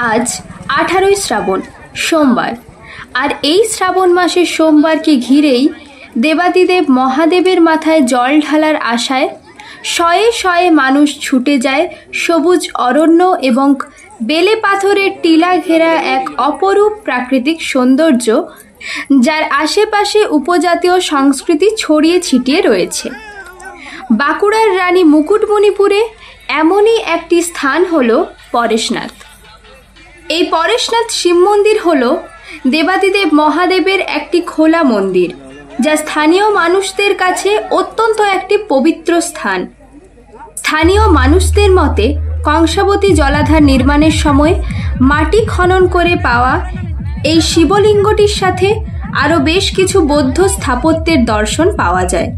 আজ 18ই শ্রাবণ সোমবার, আর এই শ্রাবণ মাসের সোমবারকে ঘিরেই দেবাদিদেব মহাদেবের মাথায় জল ঢালার আশায় শয়ে শয়ে মানুষ ছুটে যায় সবুজ অরণ্য এবং বেলে পাথরের টিলা ঘেরা এক অপরূপ প্রাকৃতিক সৌন্দর্য, যার আশেপাশে উপজাতীয় সংস্কৃতি ছড়িয়ে ছিটিয়ে রয়েছে। বাঁকুড়ার রানী মুকুটমণিপুরে এমনই একটি স্থান হল পরেশনাথ। এই পরেশনাথ শিব মন্দির হল দেবাদিদেব মহাদেবের একটি খোলা মন্দির, যা স্থানীয় মানুষদের কাছে অত্যন্ত একটি পবিত্র স্থান। স্থানীয় মানুষদের মতে কংসাবতী জলাধার নির্মাণের সময় মাটি খনন করে পাওয়া এই শিবলিঙ্গটির সাথে আরও বেশ কিছু বৌদ্ধ স্থাপত্যের দর্শন পাওয়া যায়।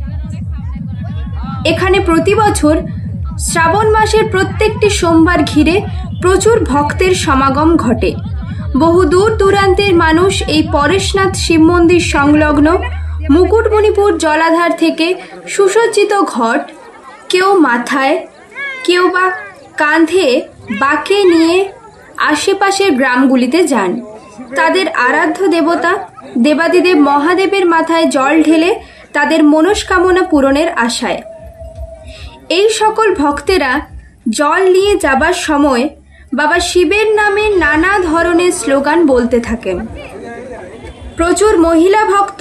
এখানে প্রতি বছর শ্রাবণ মাসের প্রত্যেকটি সোমবার ঘিরে প্রচুর ভক্তের সমাগম ঘটে। বহু দূর দূরান্তের মানুষ এই পরেশনাথ শিব মন্দির সংলগ্ন মুকুটমণিপুর জলাধার থেকে সুসজ্জিত ঘট কেউ মাথায়, কেউ বা কাঁধে বাঁকে নিয়ে আশেপাশের গ্রামগুলিতে যান। তাদের আরাধ্য দেবতা দেবাদিদেব মহাদেবের মাথায় জল ঢেলে তাদের মনস্কামনা পূরণের আশায়। এই সকল ভক্তেরা জল নিয়ে যাবার সময় বাবা শিবের নামে নানা ধরনের স্লোগান বলতে থাকেন। প্রচুর মহিলা ভক্ত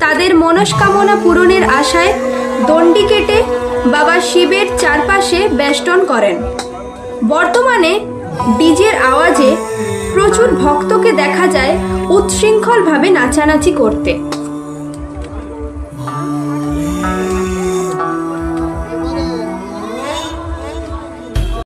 তাদের মনস্কামনা পূরণের আশায় দণ্ডি কেটে বাবা শিবের চারপাশে বেষ্টন করেন। বর্তমানে ডিজের আওয়াজে প্রচুর ভক্তকে দেখা যায় উচ্ছৃঙ্খলভাবে নাচানাচি করতে।